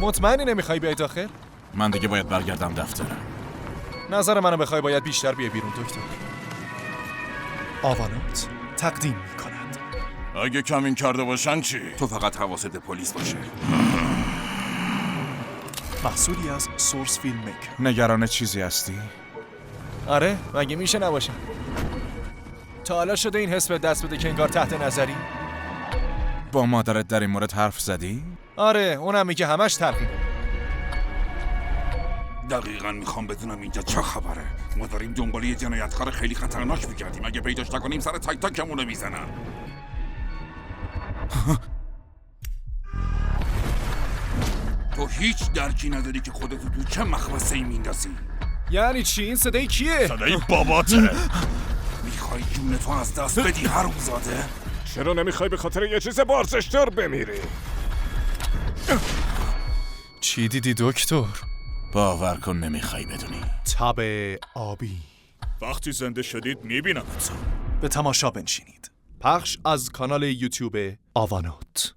مطمئنی نمیخوای بیای داخل؟ من دیگه باید برگردم دفترم. نظر منو بخوای باید بیشتر بیای بیرون دکتر. آوانوت تقدیم میکند. اگه کمین کرده باشن چی؟ تو فقط حواست به پلیس باشه. محصولی از سورس فیلم میکر. نگران چیزی هستی؟ آره مگه میشه نباشم؟ تا حالا شده این حس به دست بده که انگار تحت نظری؟ با مادرت در این مورد حرف زدی؟ آره اونم میگه همش تلقینه. دقیقاً میخوام بدونم اینجا چه خبره. ما داریم دنبال یه جنایتکار خیلی خطرناک میگردیم. اگه پیداش نکنیم سر تک تکمونو میزنن. تو هیچ درکی نداری که خودتو تو چه مخمسه‌ای میندازی. یعنی چی؟ این صدای کیه؟ صدای باباته. میخوای جونتو از دست بدی حرومزاده؟ چرا نمیخوای به خاطر یه چیز بارزشتر بمیری؟ چی دیدی دکتر؟ باور کن نمیخوای بدونی. تب آبی. وقتی زنده شدید میبینمت. به تماشا بنشینید. پخش از کانال یوتیوب آوانوت.